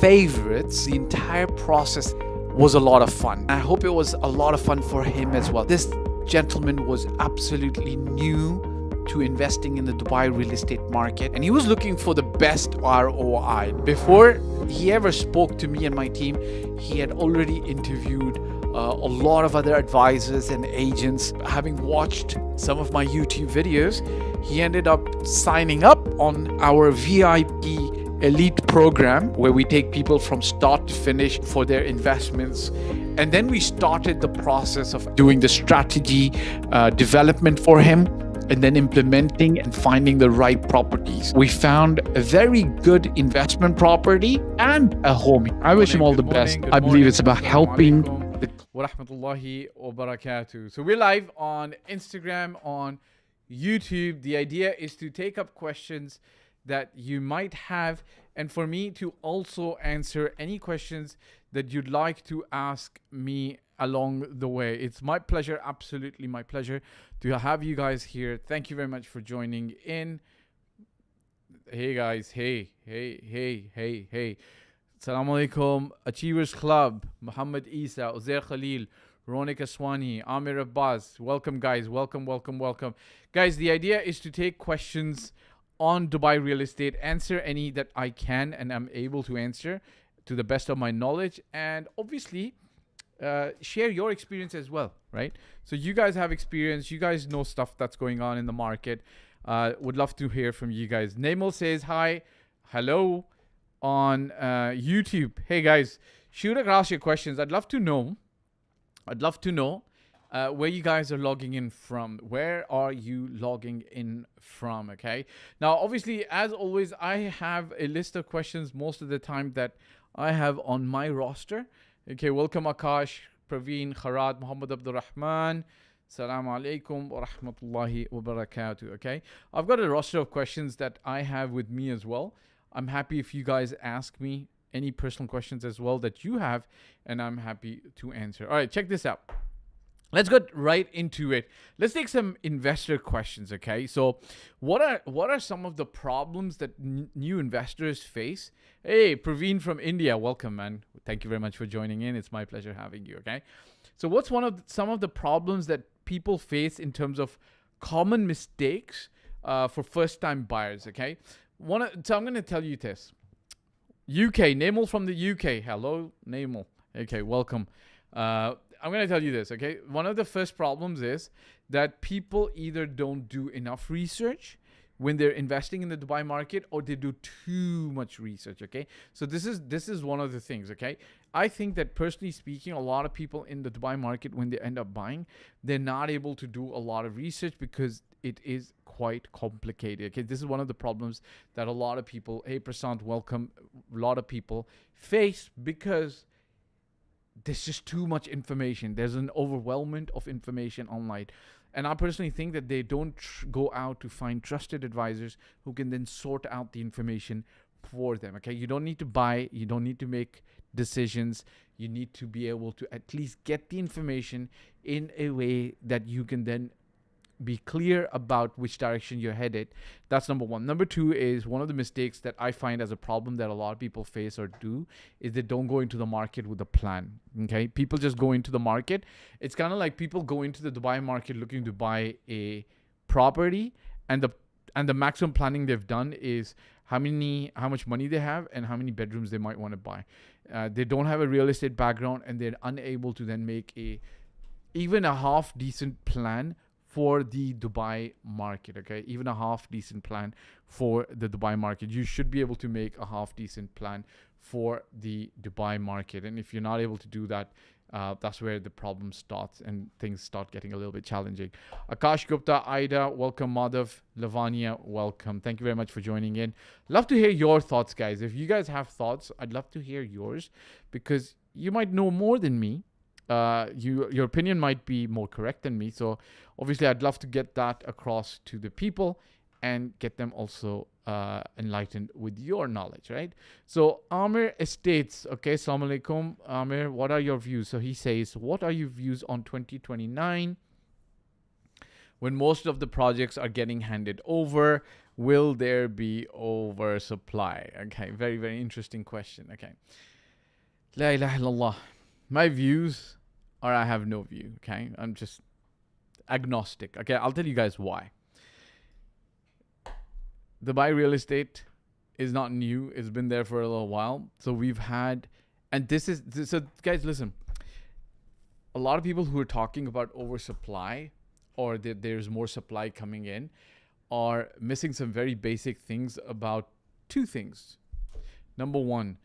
favorites. The entire process was a lot of fun. I hope it was a lot of fun for him as well. This gentleman was absolutely new to investing in the Dubai real estate market, and he was looking for the best ROI. Before he ever spoke to me and my team, he had already interviewed a lot of other advisors and agents. Having watched some of my YouTube videos, he ended up signing up on our VIP elite program, where we take people from start to finish for their investments. And then we started the process of doing the strategy development for him, and then implementing and finding the right properties. We found a very good investment property and a home. I wish him all the best. I believe it's about helping wa rahmatullahi wa barakatuh. So we're live on Instagram, on YouTube. The idea is to take up questions that you might have, and for me to also answer any questions that you'd like to ask me along the way. It's my pleasure, absolutely my pleasure, to have you guys here. Thank you very much for joining in. Hey guys, hey. Assalamu alaikum, Achievers Club, Muhammad Isa, Uzair Khalil, Ronik Aswani, Amir Abbas. Welcome guys, welcome. Guys, the idea is to take questions on Dubai real estate, answer any that I can and I'm able to answer to the best of my knowledge, and obviously share your experience as well, right? So you guys have experience, you guys know stuff that's going on in the market. Would love to hear from you guys. Namel says hi, hello on YouTube. Hey guys, shoot across your questions. I'd love to know where you guys are logging in from. Where are you logging in from? Okay. Now, obviously, as always, I have a list of questions most of the time that I have on my roster. Okay. Welcome, Akash, Praveen, Kharad, Muhammad Abdul Rahman. Assalamu alaikum wa rahmatullahi wa barakatuh. Okay. I've got a roster of questions that I have with me as well. I'm happy if you guys ask me any personal questions as well that you have, and I'm happy to answer. All right. Check this out. Let's get right into it. Let's take some investor questions, okay? So what are some of the problems that new investors face? Hey, Praveen from India, welcome, man. Thank you very much for joining in. It's my pleasure having you, okay? So what's some of the problems that people face in terms of common mistakes for first-time buyers, okay? So I'm going to tell you this. UK, Namel from the UK. Hello, Namel. Okay, welcome. I'm going to tell you this, okay? One of the first problems is that people either don't do enough research when they're investing in the Dubai market, or they do too much research, okay? So this is one of the things, okay? I think that personally speaking, a lot of people in the Dubai market, when they end up buying, they're not able to do a lot of research because it is quite complicated, okay? This is one of the problems that a lot of people, hey Prasant, welcome, a lot of people face because there's just too much information. There's an overwhelmment of information online. And I personally think that they don't go out to find trusted advisors who can then sort out the information for them, okay? You don't need to buy. You don't need to make decisions. You need to be able to at least get the information in a way that you can then be clear about which direction you're headed. That's number one. Number two is one of the mistakes that I find as a problem that a lot of people face or do is they don't go into the market with a plan. Okay, people just go into the market. It's kind of like people go into the Dubai market looking to buy a property, and the maximum planning they've done is how much money they have and how many bedrooms they might want to buy. They don't have a real estate background, and they're unable to then make even a half decent plan for the Dubai market, okay? Even a half decent plan for the Dubai market. You should be able to make a half decent plan for the Dubai market. And if you're not able to do that, that's where the problem starts and things start getting a little bit challenging. Akash Gupta, Aida, welcome. Madhav, Lavanya, welcome. Thank you very much for joining in. Love to hear your thoughts, guys. If you guys have thoughts, I'd love to hear yours because you might know more than me. Your opinion might be more correct than me. So obviously I'd love to get that across to the people and get them also enlightened with your knowledge, right? So Amir Estates, okay, Assalamu alaikum. Amir, what are your views? So he says, what are your views on 2029 when most of the projects are getting handed over? will there be oversupply? Okay, very, very interesting question. Okay. La ilaha illallah. My views are I have no view. Okay. I'm just agnostic. Okay. I'll tell you guys why. Dubai real estate is not new. It's been there for a little while. So we've had, and so guys, listen. A lot of people who are talking about oversupply or that there's more supply coming in are missing some very basic things about two things. Number one,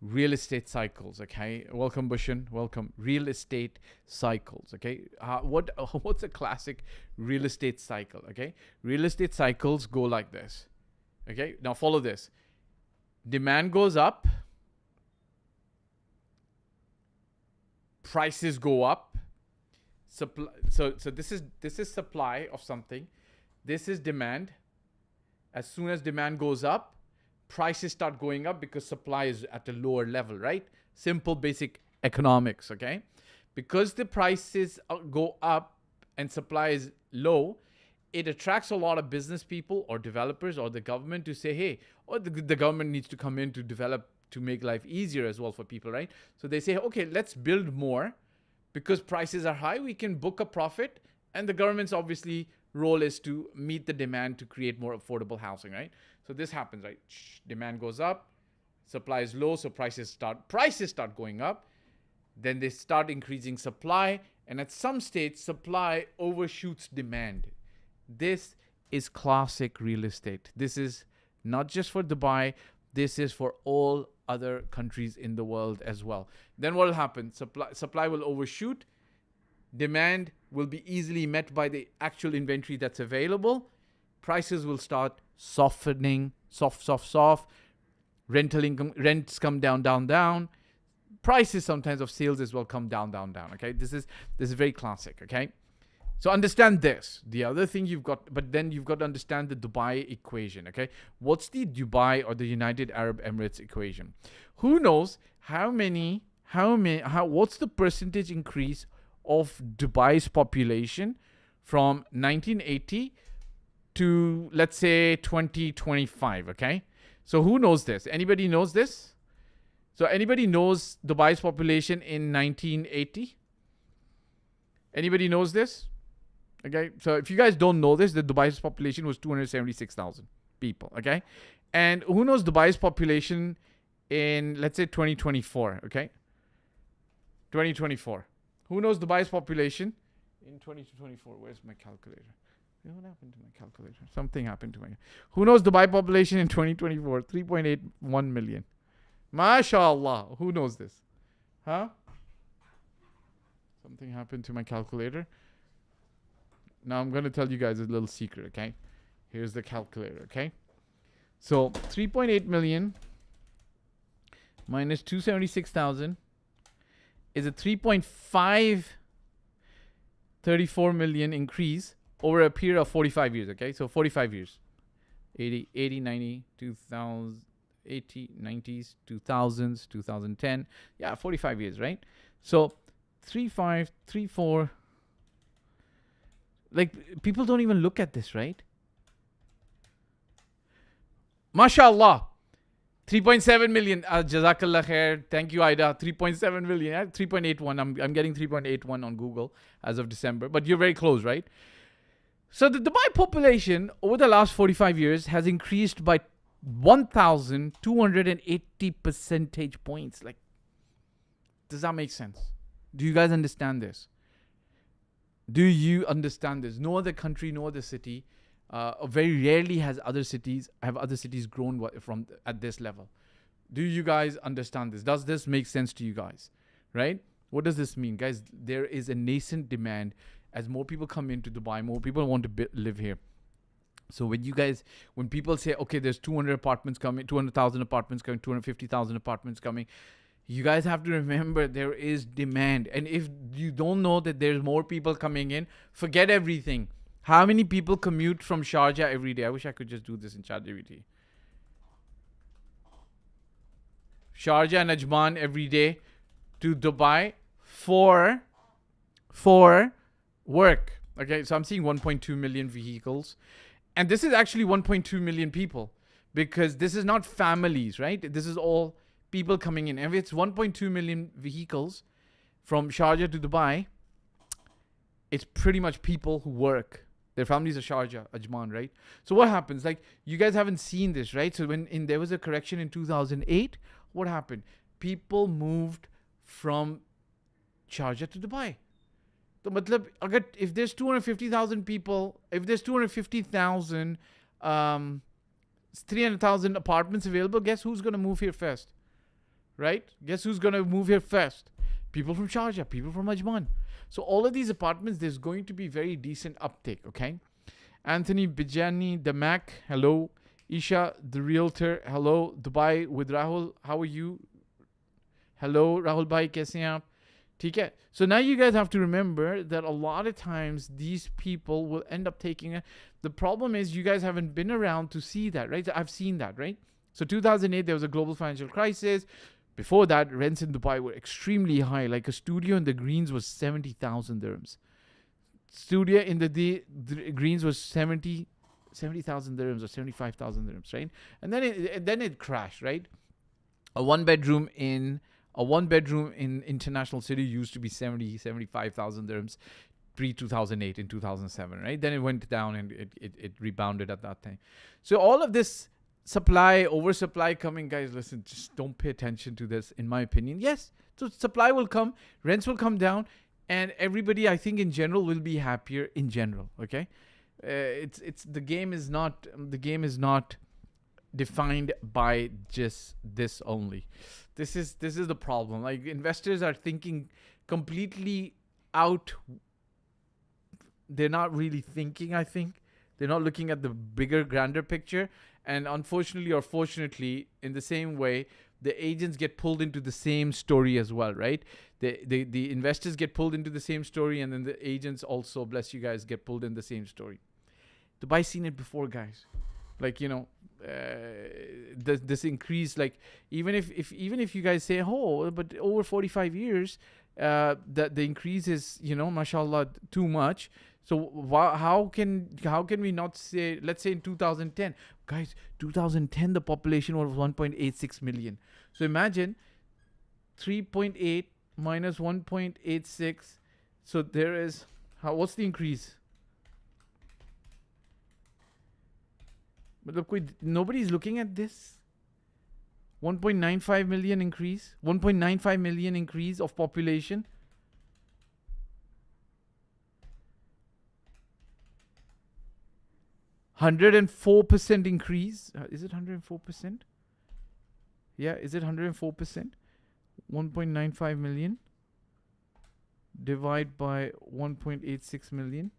real estate cycles. Okay, welcome Bushan, welcome. Real estate cycles. Okay, what's a classic real estate cycle? Okay, real estate cycles go like this. Okay, now follow this. Demand goes up, prices go up. Supply, so this is supply of something. This is demand. As soon as demand goes up, prices start going up because supply is at a lower level, right? Simple, basic economics, okay? Because the prices go up and supply is low, it attracts a lot of business people or developers or the government to say, hey, or the government needs to come in to develop, to make life easier as well for people, right? So they say, okay, let's build more because prices are high. We can book a profit. And the government's obviously role is to meet the demand to create more affordable housing, right? So this happens, right? Demand goes up, supply is low, so prices start going up. Then they start increasing supply, and at some stage, supply overshoots demand. This is classic real estate. This is not just for Dubai. This is for all other countries in the world as well. Then what will happen? Supply will overshoot. Demand will be easily met by the actual inventory that's available. Prices will start softening, soft. Rental income, rents come down. Prices sometimes of sales as well come down. Okay, this is very classic. Okay, so understand this. The other thing but then you've got to understand the Dubai equation. Okay, what's the Dubai or the United Arab Emirates equation? Who knows what's the percentage increase of Dubai's population from 1980 to, let's say, 2025, okay? So who knows this? Anybody knows this? So anybody knows Dubai's population in 1980? Anybody knows this? Okay, so if you guys don't know this, the Dubai's population was 276,000 people, okay? And who knows Dubai's population in, let's say, 2024, okay? 2024. Who knows Dubai's population in 2024? Where's my calculator? What happened to my calculator? Something happened to my... Who knows Dubai population in 2024? 3.81 million. MashaAllah. Who knows this? Huh? Something happened to my calculator. Now I'm going to tell you guys a little secret, okay? Here's the calculator, okay? So 3.8 million minus 276,000 is a 3.534 million increase over a period of 45 years, okay? So 45 years. 80, 90, 2000, 80, 90s, 2000s, 2010. Yeah, 45 years, right? So 3534. Like, people don't even look at this, right? MashaAllah. 3.7 million. Jazakallah khair. Thank you, Aida. 3.7 million. 3.81. I'm getting 3.81 on Google as of December. But you're very close, right? So the Dubai population over the last 45 years has increased by 1,280 percentage points. Like, does that make sense? Do you guys understand this? Do you understand this? No other country, no other city, very rarely have other cities grown from at this level. Do you guys understand this? Does this make sense to you guys? Right? What does this mean, guys? There is a nascent demand as more people come into Dubai, more people want to live here. So when people say, okay, there's 200,000 apartments coming, 250,000 apartments coming, you guys have to remember there is demand. And if you don't know that there's more people coming in, forget everything. How many people commute from Sharjah every day? I wish I could just do this in ChatGPT. Sharjah and Ajman every day to Dubai for work. Okay, so I'm seeing 1.2 million vehicles. And this is actually 1.2 million people, because this is not families, right? This is all people coming in. And if it's 1.2 million vehicles from Sharjah to Dubai, it's pretty much people who work. Their families are Sharjah, Ajman, right? So what happens? Like, you guys haven't seen this, right? So when there was a correction in 2008, what happened? People moved from Sharjah to Dubai. So, matlab, if there's 250,000 people, if there's 250,000, 300,000 apartments available, guess who's going to move here first? Right? Guess who's going to move here first? People from Sharjah, people from Ajman. So all of these apartments, there's going to be very decent uptake, okay? Anthony Bijani, the Mac, hello. Isha, the realtor, hello. Dubai with Rahul, how are you? Hello, Rahul bhai, kaise hain aap? ठीक है. So now you guys have to remember that a lot of times these people will end up taking the problem is you guys haven't been around to see that, right? I've seen that, right? So 2008, there was a global financial crisis. Before that, rents in Dubai were extremely high. Like a studio in the Greens was 70,000 dirhams. Studio in the Greens was 70,000 dirhams or 75,000 dirhams, right? And then it crashed, right? A one bedroom in International City used to be 75,000 dirhams pre-2008 in 2007, right? Then it went down and it rebounded at that time. So all of this oversupply coming, guys, listen, just don't pay attention to this, in my opinion. Yes, so supply will come, rents will come down, and everybody, I think, in general, will be happier in general, okay? The game is not defined by just this only. This is the problem. Like, investors are thinking completely out. They're not really thinking, I think. They're not looking at the bigger, grander picture. And unfortunately or fortunately, in the same way, the agents get pulled into the same story as well, right? The investors get pulled into the same story, and then the agents also, bless you guys, get pulled in the same story. Dubai's seen it before, guys. Like, you know, this increase, like, even if you guys say, oh, but over 45 years, that the increase is, you know, mashallah, too much. So how can we not say, let's say in 2010, guys, 2010 the population was 1.86 million. So imagine 3.8 minus 1.86. So there is what's the increase? But nobody's looking at this. 1.95 million increase. 1.95 million increase of population. %104 increase. Is it 104%? Yeah, is it 104%? 1.95 million divide by 1.86 million.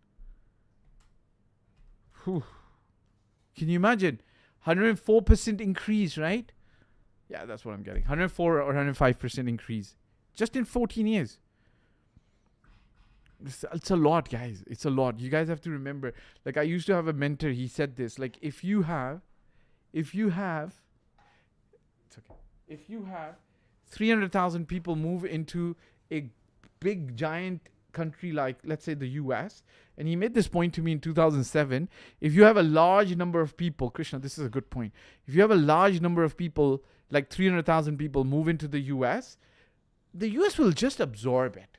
Whew. Can you imagine? 104% increase, right? Yeah, that's what I'm getting. 104 or 105% increase. Just in 14 years. It's a lot, guys. It's a lot. You guys have to remember. Like, I used to have a mentor. He said this. Like, if you have 300,000 people move into a big, giant country like, let's say, the US, and he made this point to me in 2007, if you have a large number of people, Krishna, this is a good point. If you have a large number of people, like 300,000 people move into the US will just absorb it.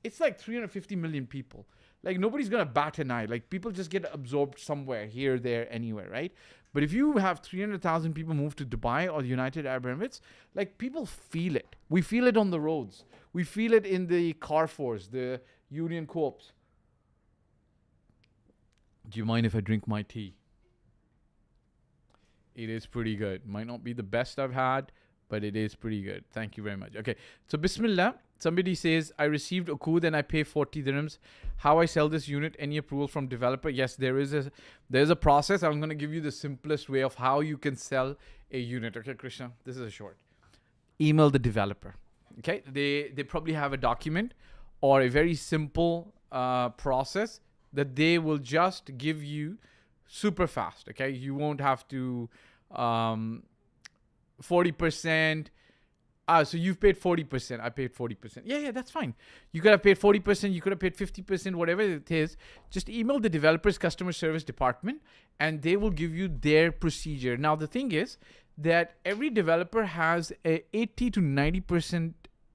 It's like 350 million people. Like, nobody's going to bat an eye. Like, people just get absorbed somewhere, here, there, anywhere, right? But if you have 300,000 people move to Dubai or the United Arab Emirates, like, people feel it. We feel it on the roads. We feel it in the Carrefours, the Union Co-ops. Do you mind if I drink my tea? It is pretty good. Might not be the best I've had, but it is pretty good. Thank you very much. Okay, so Bismillah. Somebody says, I received a code and I pay 40 dirhams. How I sell this unit? Any approval from developer? Yes, there's a process. I'm going to give you the simplest way of how you can sell a unit. Okay, Krishna, this is a short. Email the developer. Okay, they probably have a document or a very simple process that they will just give you super fast. Okay, you won't have to 40%. So you've paid 40%. I paid 40%. Yeah, that's fine. You could have paid 40%. You could have paid 50%, whatever it is. Just email the developer's customer service department and they will give you their procedure. Now, the thing is that every developer has a 80 to 90%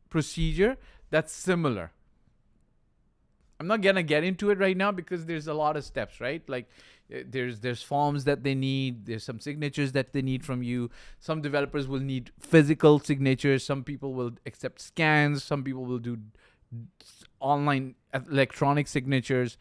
procedure that's similar. I'm not gonna get into it right now because there's a lot of steps, right? Like there's forms that they need, there's some signatures that they need from you. Some developers will need physical signatures, some people will accept scans, some people will do online electronic signatures.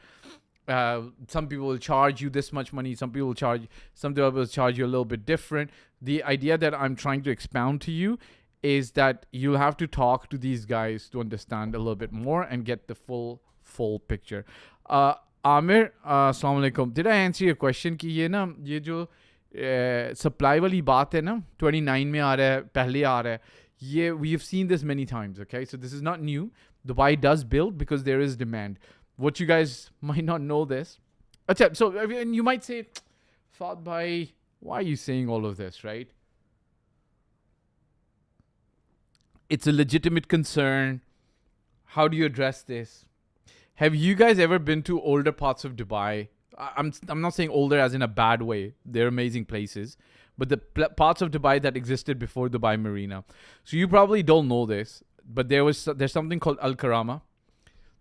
Some people will charge you this much money, some developers charge you a little bit different. The idea that I'm trying to expound to you is that you'll have to talk to these guys to understand a little bit more and get the full picture. Amir, assalamu alaikum. Did I answer your question कि ये जो supply वाली बात है ना 29 में आ रहा है, पहले आ रहा है, ये we have seen this many times, okay? So this is not new. Dubai does build because there is demand. What you guys might not know this. Achha, so and you might say, Fahd bhai, why are you saying all of this, right? It's a legitimate concern. How do you address this? Have you guys ever been to older parts of Dubai? I'm not saying older as in a bad way. They're amazing places. But the parts of Dubai that existed before Dubai Marina. So you probably don't know this, but there's something called Al Karama.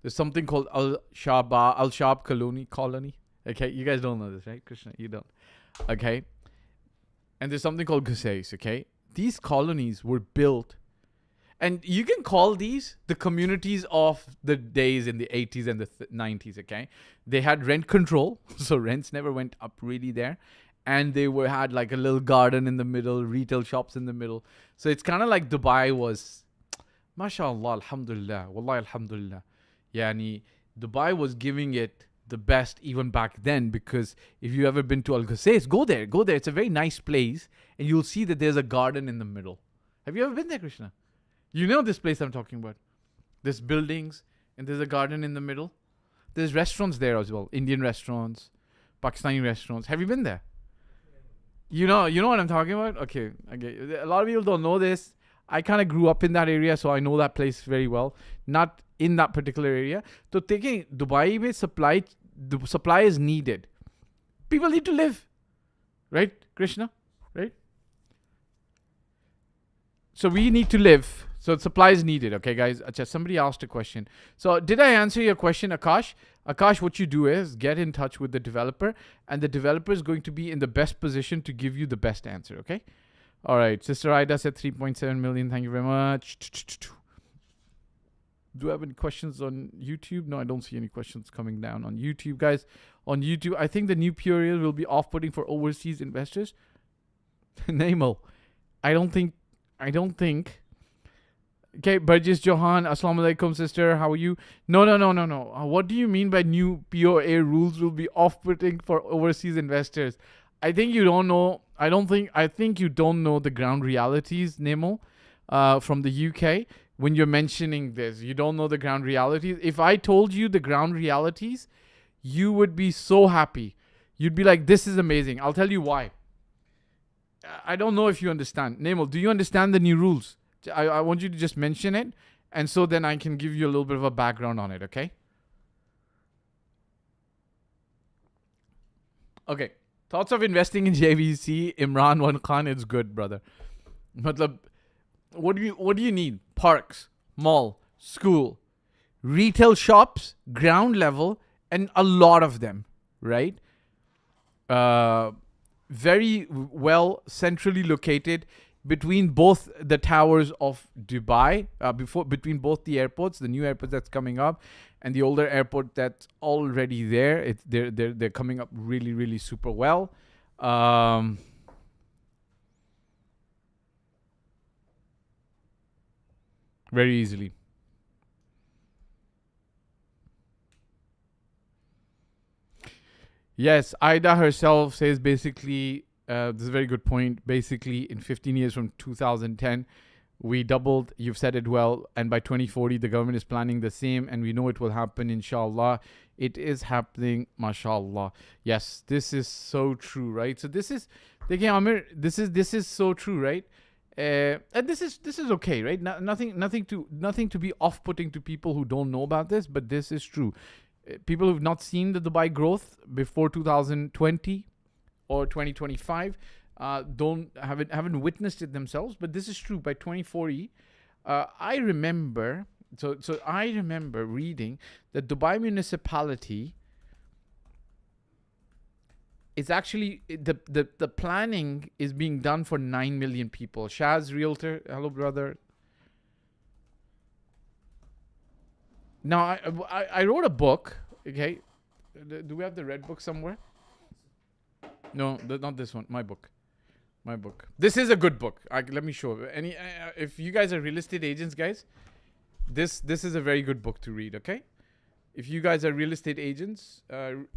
There's something called Al Shab colony. Okay, you guys don't know this, right? Krishna, you don't. Okay. And there's something called Gusais, okay? These colonies were built. And you can call these the communities of the days in the 80s and the 90s, okay? They had rent control, so rents never went up really there. And they had like a little garden in the middle, retail shops in the middle. So it's kind of like Dubai was, mashallah, alhamdulillah, wallahi alhamdulillah. Yani, Dubai was giving it the best even back then, because if you've ever been to Al Gusais, go there. It's a very nice place. And you'll see that there's a garden in the middle. Have you ever been there, Krishna? You know this place I'm talking about. There's buildings and there's a garden in the middle. There's restaurants there as well. Indian restaurants, Pakistani restaurants. Have you been there? You know what I'm talking about? Okay. A lot of people don't know this. I kind of grew up in that area, so I know that place very well. Not in that particular area. So taking Dubai mein the supply is needed. People need to live. Right, Krishna? Right? So we need to live. So supply is needed, okay, guys? Achha, somebody asked a question. So did I answer your question, Akash? Akash, what you do is get in touch with the developer, and the developer is going to be in the best position to give you the best answer, okay? All right. Sister Ida said 3.7 million. Thank you very much. Do I have any questions on YouTube? No, I don't see any questions coming down on YouTube, guys. On YouTube, I think the new period will be off-putting for overseas investors. Namo, I don't think. Okay, Burgess Johan, Assalamu alaikum, sister. How are you? No. What do you mean by new POA rules will be off-putting for overseas investors? I think you don't know. I think you don't know the ground realities, Nemo, from the UK. When you're mentioning this, you don't know the ground realities. If I told you the ground realities, you would be so happy. You'd be like, this is amazing. I'll tell you why. I don't know if you understand. Nemo, do you understand the new rules? I want you to just mention it, and so then I can give you a little bit of a background on it, okay? Okay. Thoughts of investing in JVC, Imran Wan Khan, it's good, brother. Matlab, what do you need? Parks, mall, school, retail shops, ground level, and a lot of them, right? Very well centrally located between both the towers of Dubai, between both the airports, the new airport that's coming up, and the older airport that's already there. They're coming up really, really super well. Very easily. Yes, Ida herself says basically, this is a very good point. Basically, in 15 years from 2010, we doubled. You've said it well. And by 2040, the government is planning the same. And we know it will happen, inshallah. It is happening, mashallah. Yes, this is so true, right? So this is, Amir, this is so true, right? And this is okay, right? Nothing to be off-putting to people who don't know about this, but this is true. People who've not seen the Dubai growth before 2020 or 2025 haven't witnessed it themselves, but this is true. By 2040, I remember reading that Dubai municipality is actually the planning is being done for 9 million people. Shaz, realtor, hello brother. Now I wrote a book. Okay, do we have the red book somewhere? No, not this one. My book. This is a good book. Let me show you. If you guys are real estate agents, guys, this is a very good book to read. Okay, if you guys are real estate agents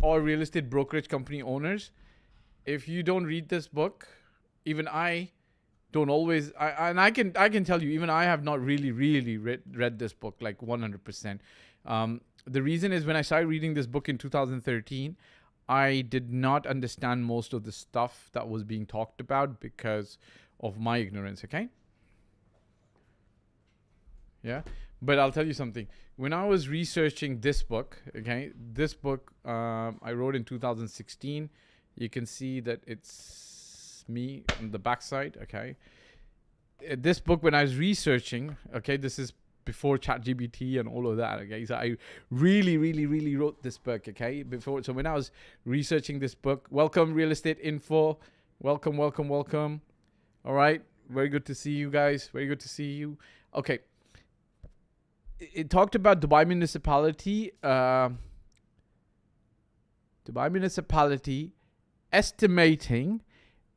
or real estate brokerage company owners, if you don't read this book, even I don't always. I can tell you, even I have not really read this book like 100%. The reason is when I started reading this book in 2013. I did not understand most of the stuff that was being talked about because of my ignorance, okay? Yeah, but I'll tell you something. When I was researching this book, okay, this book I wrote in 2016. You can see that it's me on the backside, okay? This book, when I was researching, okay, this is before ChatGPT and all of that, okay? So I really wrote this book, okay? So when I was researching this book, welcome Real Estate Info. Welcome. All right. Very good to see you guys. Very good to see you. Okay. It talked about Dubai municipality. Dubai municipality estimating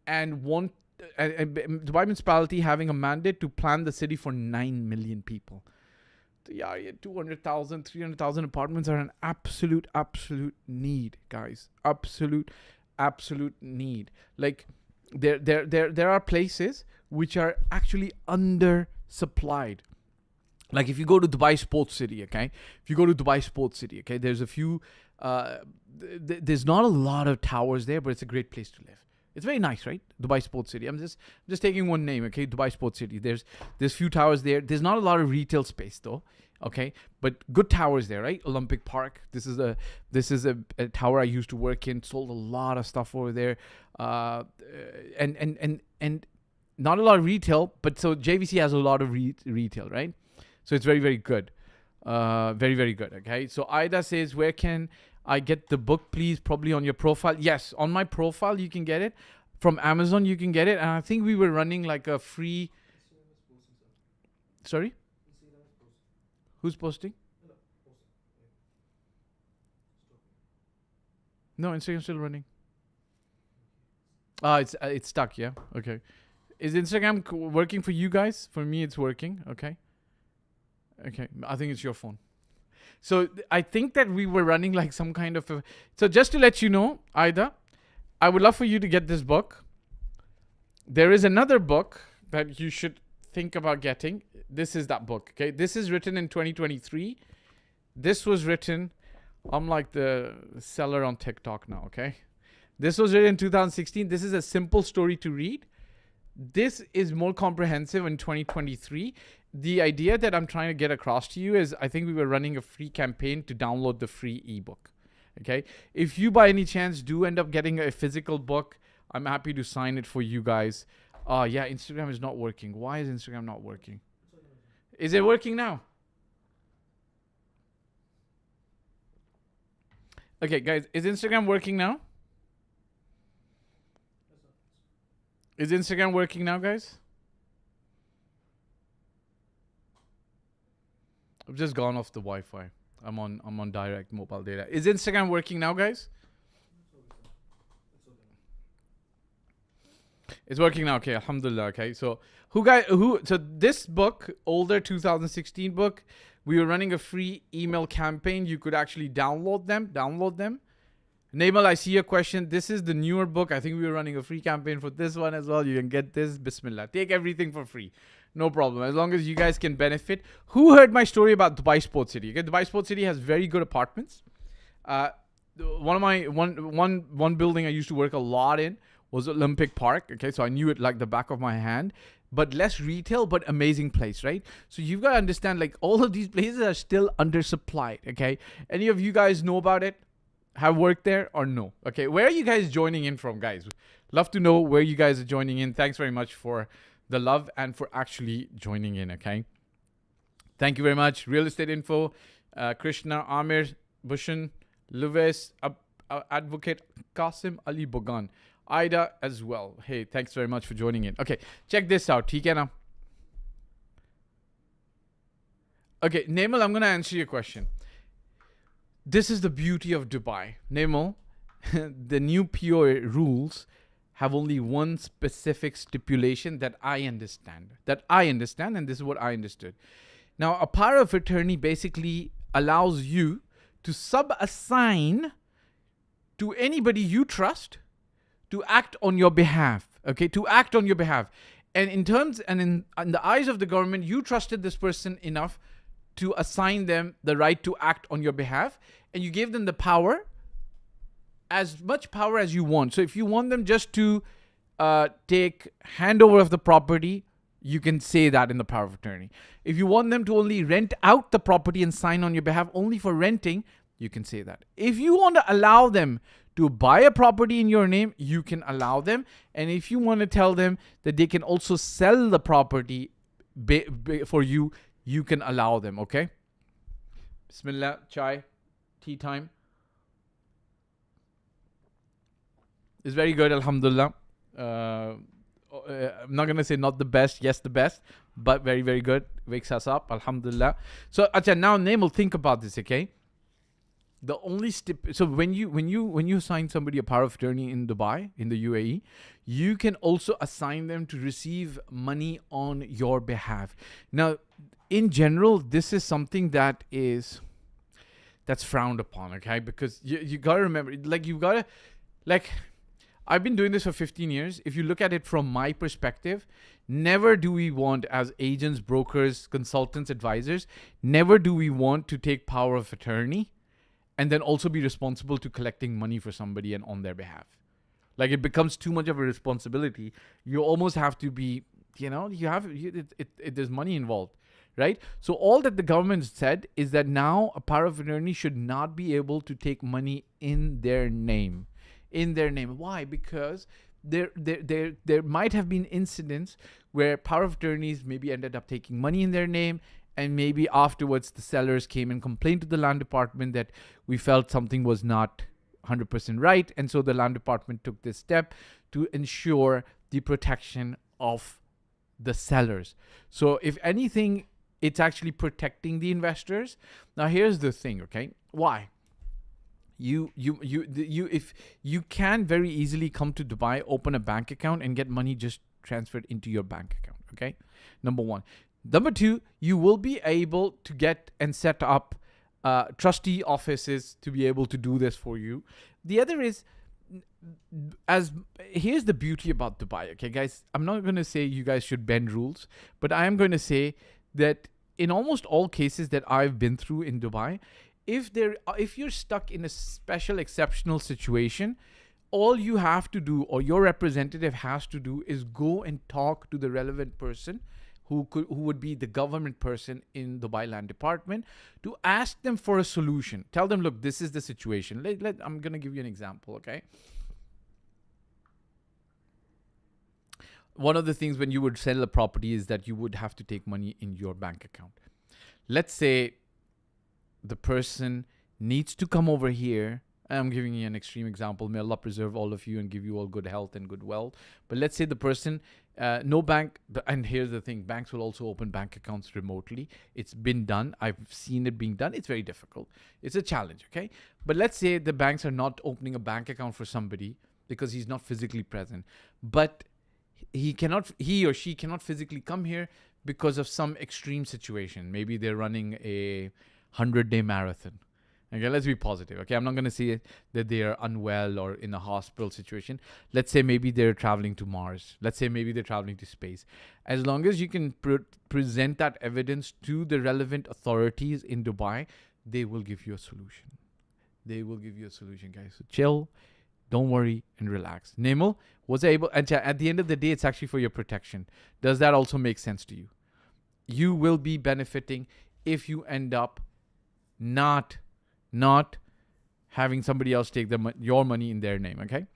and Dubai municipality having a mandate to plan the city for 9 million people. Yeah, 200,000, 300,000 apartments are an absolute need, guys. Absolute need. Like there are places which are actually undersupplied. Like if you go to Dubai Sports City, okay? There's a few. There's not a lot of towers there, but it's a great place to live. It's very nice, right? Dubai Sports City. I'm just taking one name, okay? Dubai Sports City. There's few towers there. There's not a lot of retail space though, okay? But good towers there, right? Olympic Park. This is a tower I used to work in. Sold a lot of stuff over there, and not a lot of retail. But so JVC has a lot of retail, right? So it's very good, very good. Okay. So Ida says, where can I get the book, please? Probably on your profile. Yes, on my profile you can get it. From Amazon you can get it. And I think we were running like a free. Sorry? Who's posting? No, Instagram's still running. It's stuck, yeah? Okay. Is Instagram working for you guys? For me it's working, okay? Okay, I think it's your phone. So I think that we were running like some kind of a... So just to let you know, Ida, I would love for you to get this book. There is another book that you should think about getting. This is that book, okay? This is written in 2023. This was written... I'm like the seller on TikTok now, okay? This was written in 2016. This is a simple story to read. This is more comprehensive in 2023. The idea that I'm trying to get across to you is I think we were running a free campaign to download the free ebook. Okay. If you by any chance do end up getting a physical book, I'm happy to sign it for you guys. Yeah, Instagram is not working. Why is Instagram not working? Is it working now? Okay, guys, is Instagram working now? Is Instagram working now, guys? I've just gone off the Wi-Fi. I'm on direct mobile data. Is Instagram working now, guys? It's working now. Okay, alhamdulillah. Okay, so so this book, older 2016 book, we were running a free email campaign. You could actually download them. Namal, I see your question. This is the newer book. I think we were running a free campaign for this one as well. You can get this. Bismillah. Take everything for free. No problem. As long as you guys can benefit. Who heard my story about Dubai Sports City? Okay, Dubai Sports City has very good apartments. One building I used to work a lot in was Olympic Park. Okay, so I knew it like the back of my hand. but less retail, but amazing place, right? So you've got to understand, like, all of these places are still undersupplied, okay? Any of you guys know about it? Have worked there or no? Okay, where are you guys joining in from, guys? Love to know where you guys are joining in. Thanks very much for the love and for actually joining in, okay? Thank you very much. Real Estate Info, Krishna, Amir, Bushan, Lewis, Advocate Qasim Ali Bogan, Ida as well. Hey, thanks very much for joining in. Okay, check this out. ठीक है ना? Okay, Nemal, I'm going to answer your question. This is the beauty of Dubai. Nemal, the new POA rules have only one specific stipulation that I understand. And this is what I understood. Now, a power of attorney basically allows you to sub-assign to anybody you trust to act on your behalf, okay? To act on your behalf. And in the eyes of the government, you trusted this person enough to assign them the right to act on your behalf, and you gave them the power, as much power as you want. So if you want them just to take handover of the property, you can say that in the power of attorney. If you want them to only rent out the property and sign on your behalf only for renting, you can say that. If you want to allow them to buy a property in your name, you can allow them. And if you want to tell them that they can also sell the property for you, you can allow them, okay? Bismillah, chai, tea time. It's very good, alhamdulillah. I'm not going to say not the best, yes, the best, but very, very good. Wakes us up, alhamdulillah. So, now name will think about this, okay? The only so when you assign somebody a power of attorney in Dubai, in the UAE, you can also assign them to receive money on your behalf. Now, in general, this is something that's frowned upon, okay? Because you gotta remember, I've been doing this for 15 years. If you look at it from my perspective, never do we want, as agents, brokers, consultants, advisors, never do we want to take power of attorney and then also be responsible to collecting money for somebody and on their behalf. Like, it becomes too much of a responsibility. You almost have to be, there's money involved, right? So all that the government said is that now a power of attorney should not be able to take money in their name. Why? Because there might have been incidents where power of attorneys maybe ended up taking money in their name, and maybe afterwards the sellers came and complained to the land department that we felt something was not 100% right, and so the land department took this step to ensure the protection of the sellers. So if anything, it's actually protecting the investors. Now here's the thing, okay? Why? If you can very easily come to Dubai, open a bank account, and get money just transferred into your bank account, okay? Number one. Number two, you will be able to get and set up trustee offices to be able to do this for you. The other is, here's the beauty about Dubai, okay, guys? I'm not going to say you guys should bend rules, but I am going to say that in almost all cases that I've been through in Dubai, if you're stuck in a special exceptional situation, all you have to do, or your representative has to do, is go and talk to the relevant person who would be the government person in Dubai Land Department, to ask them for a solution. Tell them, look, this is the situation. I'm going to give you an example, okay? One of the things when you would sell a property is that you would have to take money in your bank account. Let's say the person needs to come over here. I'm giving you an extreme example. May Allah preserve all of you and give you all good health and good wealth. But let's say the person, no bank, and here's the thing, banks will also open bank accounts remotely. It's been done. I've seen it being done. It's very difficult. It's a challenge, okay? But let's say the banks are not opening a bank account for somebody because he's not physically present. But he or she cannot physically come here because of some extreme situation. Maybe they're running a 100-day marathon. Okay, let's be positive. Okay, I'm not going to say that they are unwell or in a hospital situation. Let's say maybe they're traveling to Mars. Let's say maybe they're traveling to space. As long as you can present that evidence to the relevant authorities in Dubai, they will give you a solution. They will give you a solution, guys. So chill, Don't worry and relax. Nemel was able, and at the end of the day, it's actually for your protection. Does that also make sense to you? You will be benefiting if you end up not having somebody else take your money in their name, okay?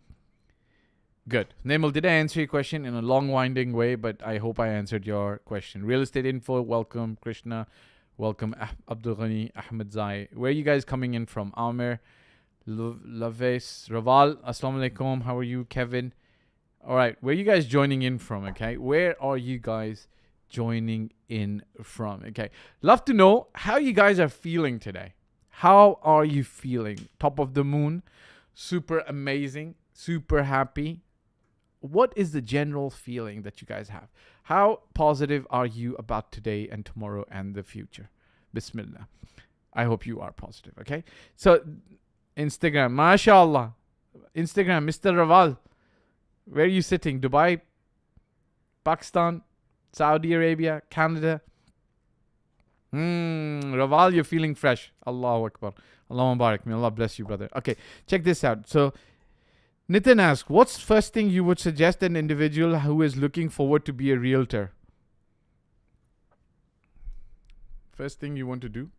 Good. Nemel, did I answer your question in a long, winding way? But I hope I answered your question. Real estate info, welcome. Krishna, welcome. Abdul Ghani, Ahmed Zai. Where are you guys coming in from? Amir, Laves, Raval, Assalamu alaikum. How are you, Kevin? All right. Where are you guys joining in from, okay? Where are you guys joining in from, okay? Love to know how you guys are feeling today. How are you feeling? Top of the moon, super amazing, super happy. What is the general feeling that you guys have? How positive are you about today and tomorrow and the future? Bismillah. I hope you are positive, okay? So, Instagram, mashallah. Instagram, Mr. Raval. Where are you sitting? Dubai, Pakistan, Saudi Arabia, Canada? Raval, you're feeling fresh. Allahu Akbar. Allah Mubarak. May Allah bless you, brother. Okay, check this out. So, Nitin asks, what's first thing you would suggest an individual who is looking forward to be a realtor? First thing you want to do,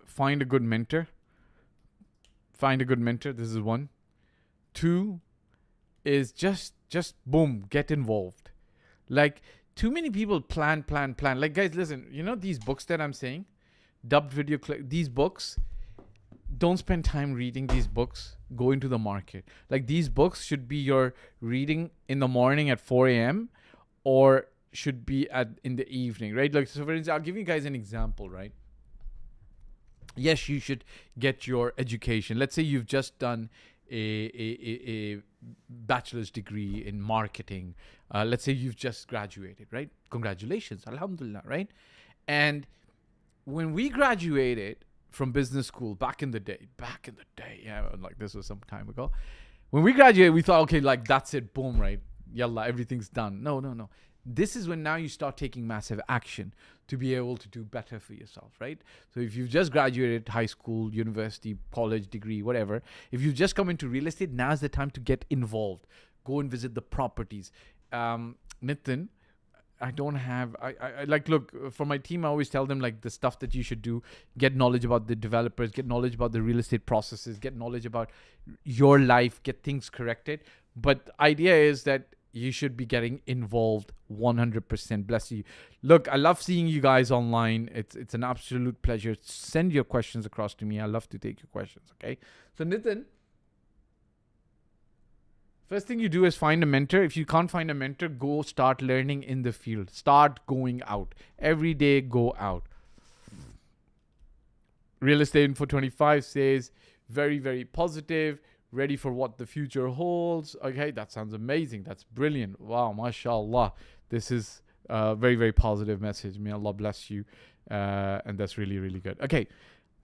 find a good mentor. Find a good mentor. This is one. Two is just boom, get involved. Like, too many people plan. Like, guys, listen, you know these books that I'm saying? Dubbed video, these books, don't spend time reading these books. Go into the market. Like, these books should be your reading in the morning at 4 a.m. or should be in the evening, right? Like, so for instance, I'll give you guys an example, right? Yes, you should get your education. Let's say you've just done a bachelor's degree in marketing. Let's say you've just graduated, right? Congratulations, alhamdulillah, right? And when we graduated from business school back in the day, yeah, like this was some time ago. When we graduated, we thought, okay, like that's it, boom, right? Yalla, everything's done. No. This is when now you start taking massive action to be able to do better for yourself, right? So if you've just graduated high school, university, college degree, whatever, if you've just come into real estate, now's the time to get involved. Go and visit the properties. Nitin, I don't have, I like, look, for my team, I always tell them like the stuff that you should do, get knowledge about the developers, get knowledge about the real estate processes, get knowledge about your life, get things corrected. But the idea is that you should be getting involved 100%. Bless you. Look, I love seeing you guys online. It's an absolute pleasure. Send your questions across to me. I love to take your questions, okay? So Nitin, first thing you do is find a mentor. If you can't find a mentor, go start learning in the field. Start going out. Every day, go out. Real Estate Info 25 says, very, very positive. Ready for what the future holds. Okay, that sounds amazing. That's brilliant. Wow, mashallah. This is a very, very positive message. May Allah bless you. And that's really, really good. Okay,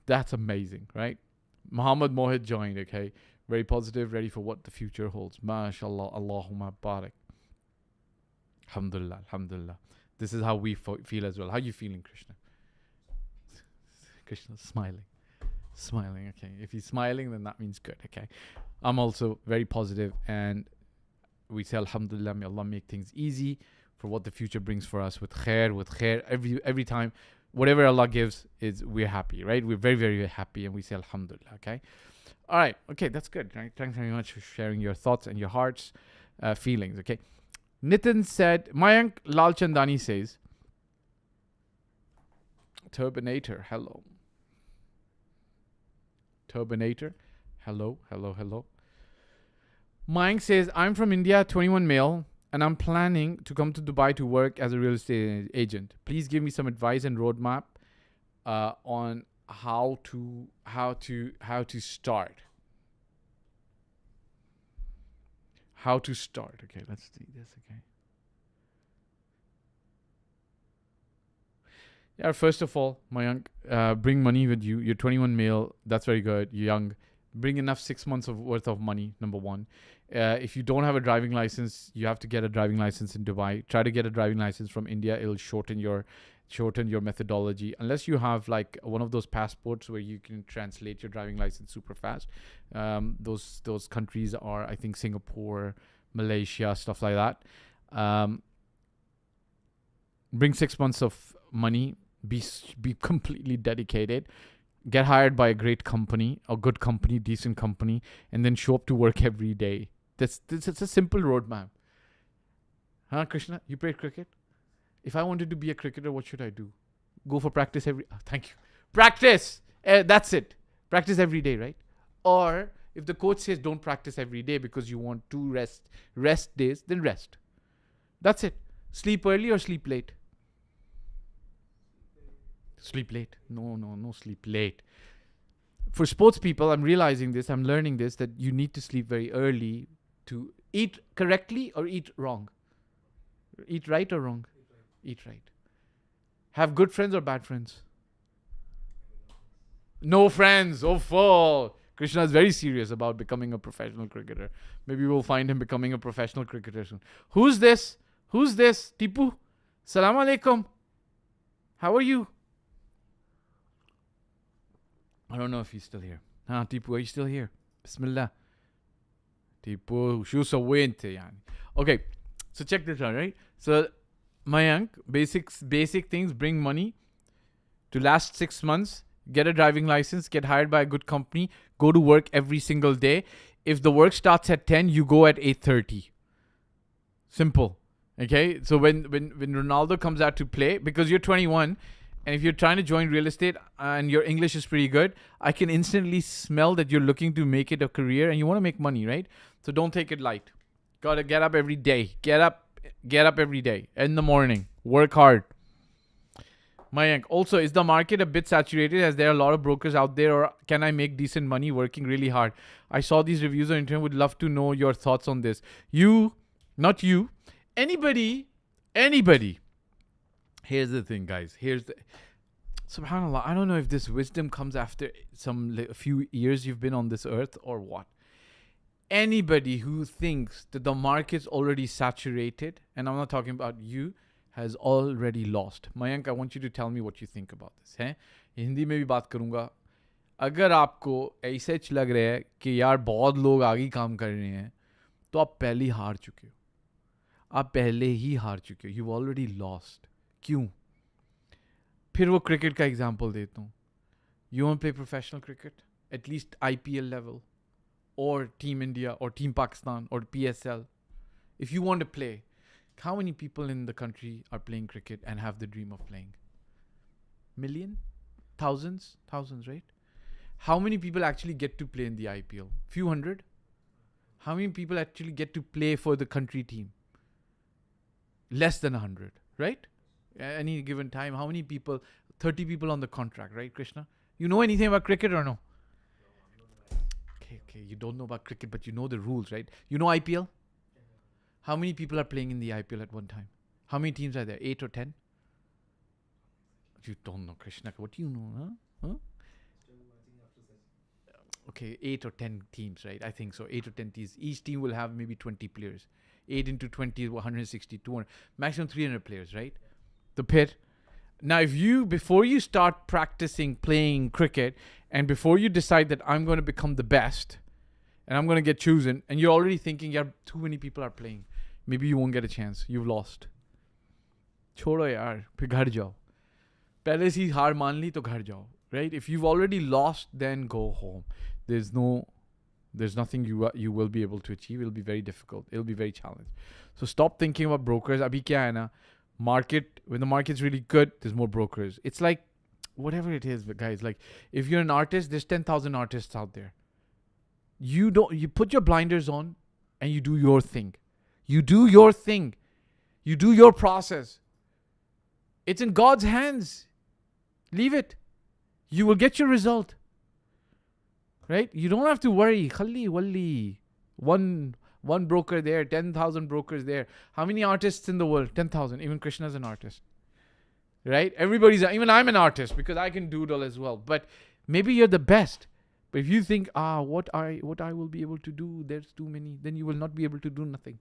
that's amazing, right? Muhammad Mohit joined, okay? Very positive, ready for what the future holds. MashaAllah, Allahumma barak. Alhamdulillah, alhamdulillah. This is how we feel as well. How are you feeling, Krishna? Krishna's smiling. Smiling, okay. If he's smiling, then that means good, okay. I'm also very positive, and we say alhamdulillah, may Allah make things easy for what the future brings for us with khair. Every time, whatever Allah gives, we're happy, right? We're very, very happy, and we say alhamdulillah, okay. All right, okay, that's good, right? Thanks very much for sharing your thoughts and your heart's feelings, okay. Nitin said, Mayank Lalchandani says, Turbinator, hello. Turbinator, hello. Mayank says, I'm from India, 21 male, and I'm planning to come to Dubai to work as a real estate agent. Please give me some advice and roadmap on how to start. How to start. Okay, let's see this. Okay. Yeah, first of all, Mayank, bring money with you. You're 21 male. That's very good. You're young. Bring enough 6 months worth of money, number one. If you don't have a driving license, you have to get a driving license in Dubai. Try to get a driving license from India. It'll shorten your shorten your methodology, unless you have like one of those passports where you can translate your driving license super fast. Those countries are, I think, Singapore, Malaysia, stuff like that. Bring 6 months of money, be completely dedicated, get hired by a great company, a good company, decent company, and then show up to work every day. That's a simple roadmap. Huh, Krishna? You play cricket? If I wanted to be a cricketer, what should I do? Go for practice every... Oh, thank you. Practice! That's it. Practice every day, right? Or if the coach says don't practice every day because you want 2 rest days, then rest. That's it. Sleep early or sleep late? Sleep late. No, sleep late. For sports people, I'm realizing this, I'm learning this, that you need to sleep very early to eat correctly or eat wrong. Eat right or wrong? Eat right. Have good friends or bad friends? No friends. Oh, full. Krishna is very serious about becoming a professional cricketer. Maybe we'll find him becoming a professional cricketer soon. Who's this? Tipu? Salam alaikum. How are you? I don't know if he's still here. Tipu, are you still here? Bismillah. Tipu, shu sawente yani. Okay, so check this out, right? So, Mayank, basic things, bring money to last 6 months, get a driving license, get hired by a good company, go to work every single day. If the work starts at 10, you go at 8:30. Simple. Okay? So when Ronaldo comes out to play, because you're 21, and if you're trying to join real estate and your English is pretty good, I can instantly smell that you're looking to make it a career and you want to make money, right? So don't take it light. Gotta get up every day. Get up every day in the morning. Work hard. Mayank, also, is the market a bit saturated as there are a lot of brokers out there, or can I make decent money working really hard? I saw these reviews on internet. Would love to know your thoughts on this. Not you, anybody. Here's the thing, guys. Subhanallah, I don't know if this wisdom comes after a few years you've been on this earth or what. Anybody who thinks that the market's already saturated, and I'm not talking about you, has already lost. Mayank, I want you to tell me what you think about this. Hindi में भी बात करूँगा. अगर आपको ऐसे लग रहा है कि यार बहुत लोग आगे काम कर रहे हैं, तो आप पहले ही हार चुके हो. आप पहले ही हार चुके हो. You've already lost. क्यों? फिर वो क्रिकेट का एग्जाम्पल देता हूँ. You want to play professional cricket? At least IPL level. Or Team India, or Team Pakistan, or PSL. If you want to play, how many people in the country are playing cricket and have the dream of playing? Million? Thousands, right? How many people actually get to play in the IPL? Few hundred? How many people actually get to play for the country team? Less than 100, right? At any given time, how many people? 30 people on the contract, right, Krishna? You know anything about cricket or no? Okay, you don't know about cricket, but you know the rules, right? You know IPL? How many people are playing in the IPL at one time? How many teams are there? 8 or 10? You don't know, Krishna. What do you know, huh? Okay, 8 or 10 teams, right? I think so. 8 or 10 teams. Each team will have maybe 20 players. 8 into 20 is 160, 200. Maximum 300 players, right? The pit. Now, before you start practicing playing cricket, and before you decide that I'm going to become the best, and I'm going to get chosen, and you're already thinking, yeah, too many people are playing, maybe you won't get a chance. You've lost. छोड़ो यार, फिर घर जाओ. पहले से ही हार मान ली तो घर जाओ, right? If you've already lost, then go home. There's nothing you will be able to achieve. It'll be very difficult. It'll be very challenging. So stop thinking about brokers. Abhi kya hai na? When the market's really good, there's more brokers. It's like whatever it is, but guys, like if you're an artist, there's 10,000 artists out there. You put your blinders on and you do your thing. You do your thing. You do your process. It's in God's hands. Leave it. You will get your result. Right? You don't have to worry. Khalli walli. One broker there, 10,000 brokers there. How many artists in the world? 10,000. Even Krishna's an artist. Right? Even I'm an artist because I can doodle as well. But maybe you're the best. But if you think, what I will be able to do, there's too many, then you will not be able to do nothing.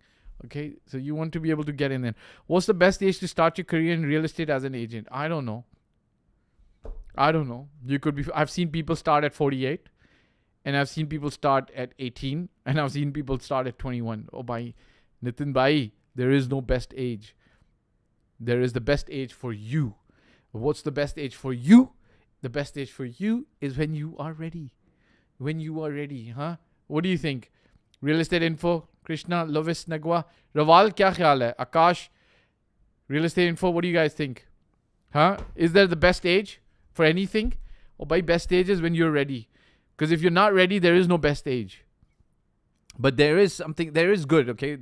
Okay, so you want to be able to get in there. What's the best age to start your career in real estate as an agent? I don't know. You could be. I've seen people start at 48, and I've seen people start at 18, and I've seen people start at 21. Oh, bhai, Nitin bhai, there is no best age. There is the best age for you. What's the best age for you? The best age for you is when you are ready. When you are ready, huh? What do you think? Real estate info, Krishna, Lovis, Nagwa, Raval, kya khayal hai? Akash, real estate info, what do you guys think? Huh? Is there the best age for anything? Or by best age is when you're ready. Because if you're not ready, there is no best age. But there is something, there is good, okay?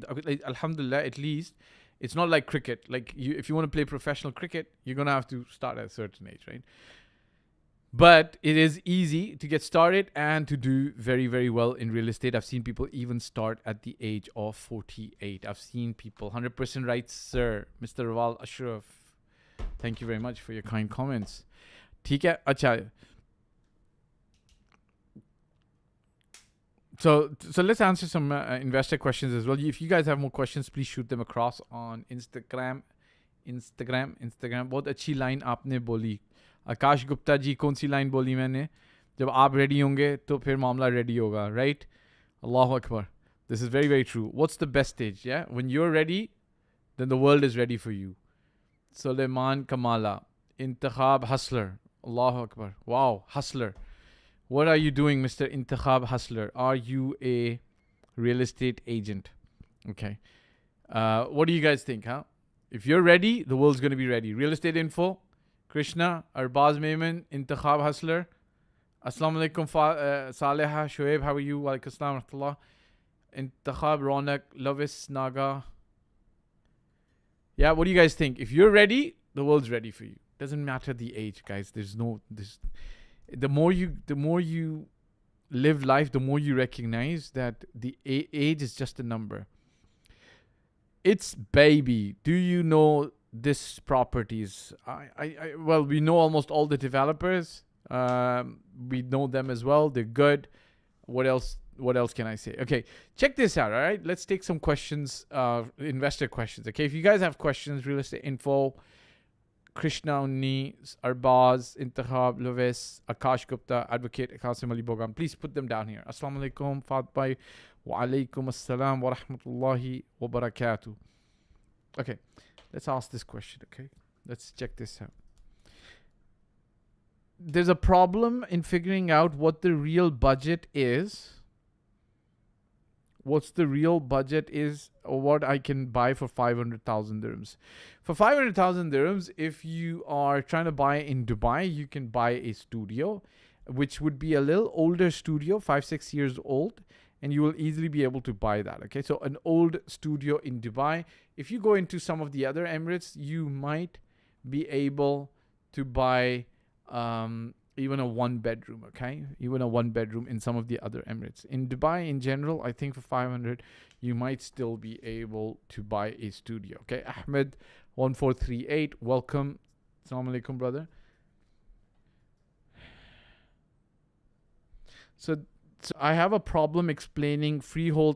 Alhamdulillah, at least. It's not like cricket. Like if you want to play professional cricket, you're going to have to start at a certain age, right? But it is easy to get started and to do very, very well in real estate. I've seen people even start at the age of 48. I've seen people, 100% right, sir. Mr. Rawal Ashraf. Thank you very much for your kind comments. ठीक है, अच्छा. So let's answer some investor questions as well. If you guys have more questions, please shoot them across on Instagram. बहुत अच्छी line आपने बोली. आकाश गुप्ता जी, कौन सी line बोली मैंने? जब आप रेडी होंगे तो फिर मामला रेडी होगा, right? Allahu Akbar. This is very, very true. What's the best stage? Yeah, when you're ready, then the world is ready for you. Suleiman Kamala, Intikhab Hustler. Allahu Akbar. Wow, Hustler. What are you doing, Mr. Intikhab Hustler? Are you a real estate agent? Okay. What do you guys think, huh? If you're ready, the world's going to be ready. Real estate info, Krishna, Arbaz Maiman, Intikhab Hustler. Assalamu alaikum, Saleha, Shoaib, how are you? Wa alaikum assalam wa rahmatullah. Intikhab, Ronak, Lovis, Naga. Yeah, what do you guys think? If you're ready, the world's ready for you. Doesn't matter the age, guys. The more you live life, the more you recognize that the age is just a number. It's baby. Do you know this properties? Well, we know almost all the developers. We know them as well. They're good. What else can I say? Okay, check this out. All right, let's take some questions, investor questions. Okay, if you guys have questions, real estate info, Krishna Unni, Arbaz, Intikhab, Lovis, Akash Gupta, Advocate Qasim Ali Bogam, please put them down here. Assalamu alaikum, Fahd Bhai, wa alaikum assalam wa rahmatullahi wa barakatuh. Okay, let's ask this question. Okay, let's check this out. There's a problem in figuring out what the real budget is. What's the real budget is, or what I can buy for 500,000 dirhams. For 500,000 dirhams, if you are trying to buy in Dubai, you can buy a studio, which would be a little older studio, 5-6 years old, and you will easily be able to buy that. Okay, so an old studio in Dubai. If you go into some of the other Emirates, you might be able to buy even a 1-bedroom, okay? Even a 1-bedroom in some of the other Emirates. In Dubai, in general, I think for 500, you might still be able to buy a studio, okay? Ahmed 1438, welcome. Assalamu alaikum, brother. So I have a problem explaining freehold